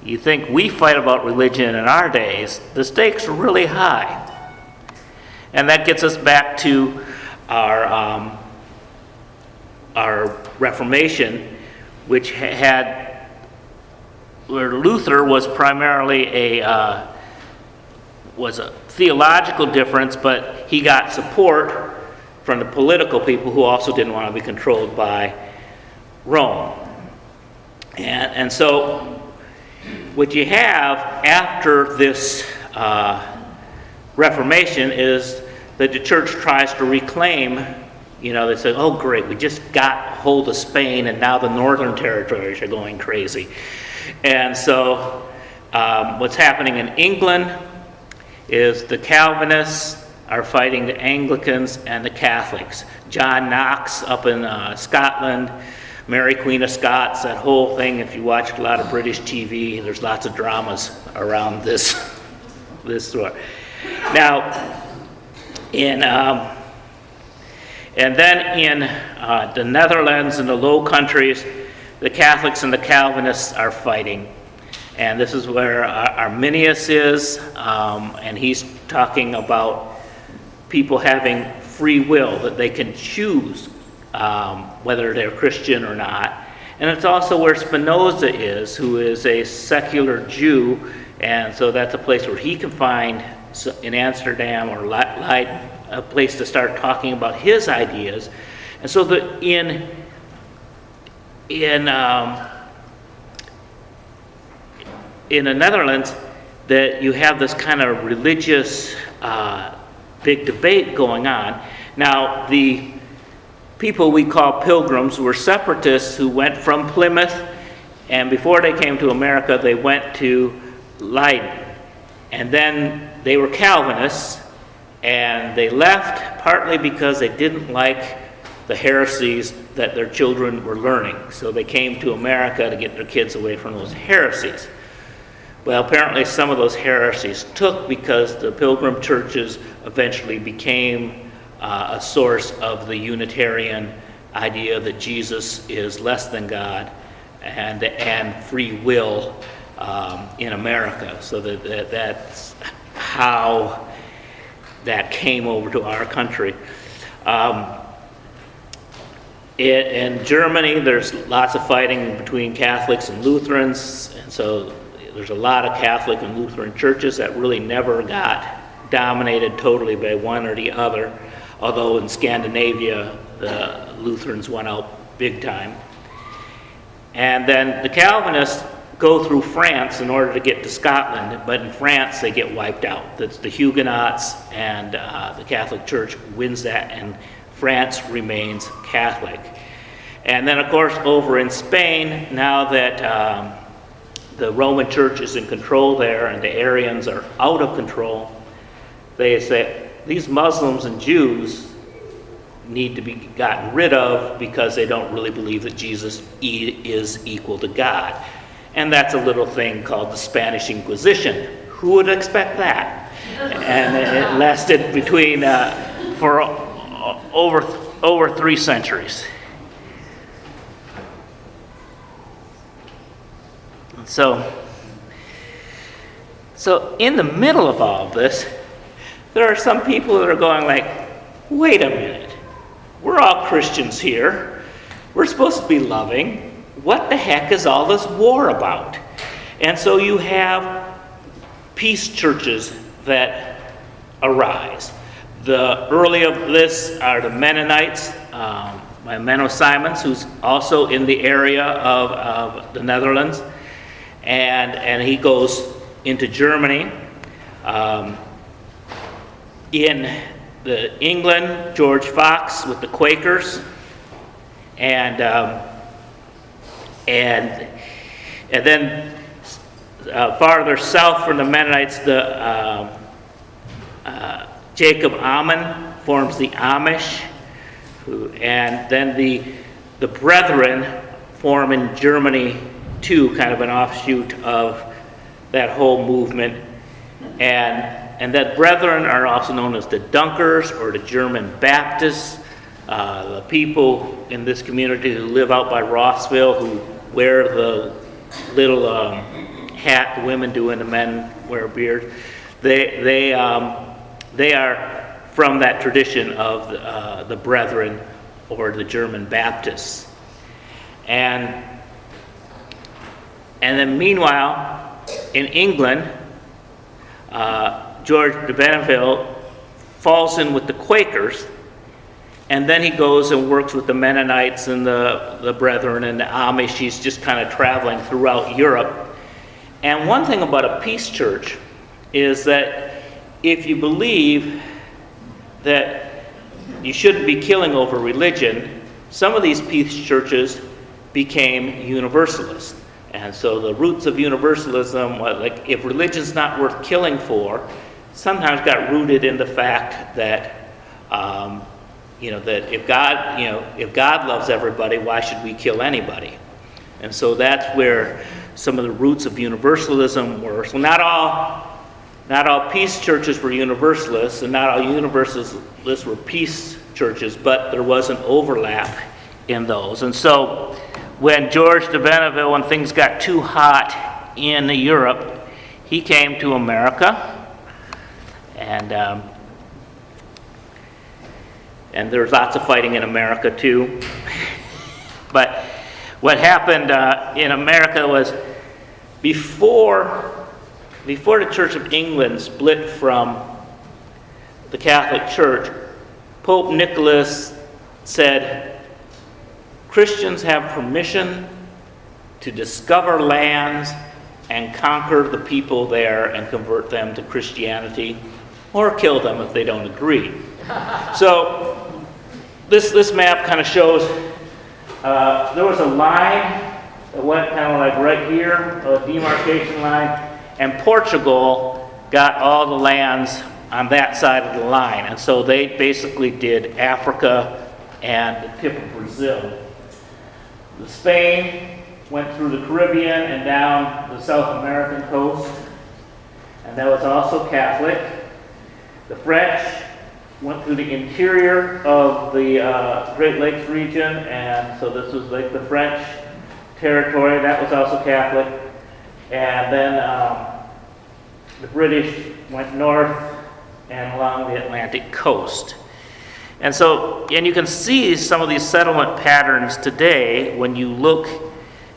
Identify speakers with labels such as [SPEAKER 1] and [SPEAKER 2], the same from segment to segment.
[SPEAKER 1] you think we fight about religion in our days, the stakes are really high. And that gets us back to our Reformation, which where Luther was primarily was a theological difference, but he got support from the political people who also didn't want to be controlled by Rome. And so what you have after this Reformation is that the church tries to reclaim, they say, oh great, we just got hold of Spain and now the northern territories are going crazy. And so what's happening in England is the Calvinists are fighting the Anglicans and the Catholics. John Knox up in Scotland, Mary Queen of Scots, that whole thing. If you watch a lot of British TV, there's lots of dramas around this story. Now, and then in the Netherlands and the Low Countries, the Catholics and the Calvinists are fighting. And this is where Arminius is, and he's talking about people having free will, that they can choose whether they're Christian or not. And it's also where Spinoza is, who is a secular Jew, and so that's a place where he can find in Amsterdam or Leiden a place to start talking about his ideas. And so in the Netherlands, that you have this kind of religious big debate going on. Now, the people we call pilgrims were separatists who went from Plymouth, and before they came to America, they went to Leiden. And then they were Calvinists, and they left partly because they didn't like the heresies that their children were learning. So they came to America to get their kids away from those heresies. Well, apparently some of those heresies took because the pilgrim churches eventually became a source of the Unitarian idea that Jesus is less than God and free will in America. So that's how that came over to our country. In Germany, there's lots of fighting between Catholics and Lutherans, and so there's a lot of Catholic and Lutheran churches that really never got dominated totally by one or the other, although in Scandinavia, the Lutherans went out big time. And then the Calvinists go through France in order to get to Scotland, but in France they get wiped out. That's the Huguenots, and the Catholic Church wins that, and France remains Catholic. And then, of course, over in Spain, now that the Roman Church is in control there and the Arians are out of control, they say these Muslims and Jews need to be gotten rid of because they don't really believe that Jesus is equal to God. And that's a little thing called the Spanish Inquisition. Who would expect that? And it lasted between for over 3 centuries. So in the middle of all of this, there are some people that are going like, wait a minute, we're all Christians here. We're supposed to be loving. What the heck is all this war about? And so you have peace churches that arise. The early of this are the Mennonites, by Menno Simons, who's also in the area of the Netherlands. And he goes into Germany. In England, George Fox with the Quakers, and then farther south from the Mennonites, Jacob Ammon forms the Amish, and then the Brethren form in Germany too, kind of an offshoot of that whole movement. And that Brethren are also known as the Dunkers or the German Baptists, the people in this community who live out by Rossville, who wear the little hat the women do and the men wear beards. They are from that tradition of the Brethren or the German Baptists. And then meanwhile, in England, George de Benneville falls in with the Quakers, and then he goes and works with the Mennonites and the Brethren and the Amish. He's just kind of traveling throughout Europe. And one thing about a peace church is that if you believe that you shouldn't be killing over religion, some of these peace churches became universalist. And so the roots of universalism, like if religion's not worth killing for, sometimes got rooted in the fact that that if God loves everybody, why should we kill anybody? And so that's where some of the roots of universalism were. So not all peace churches were universalists, and not all universalists were peace churches, but there was an overlap in those. And so when George de Benneville, when things got too hot in Europe, he came to America, and there's lots of fighting in America too. But what happened in America was before the Church of England split from the Catholic Church, Pope Nicholas said, Christians have permission to discover lands and conquer the people there and convert them to Christianity, or kill them if they don't agree. So this map kind of shows there was a line that went kind of like right here, a demarcation line, and Portugal got all the lands on that side of the line. And so they basically did Africa and the tip of Brazil. Spain went through the Caribbean and down the South American coast, and that was also Catholic. The French went through the interior of the Great Lakes region, and so this was like the French territory. That was also Catholic. And then the British went north and along the Atlantic coast. And you can see some of these settlement patterns today when you look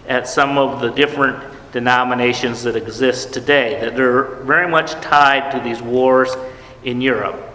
[SPEAKER 1] at some of the different denominations that exist today, that they're very much tied to these wars in Europe.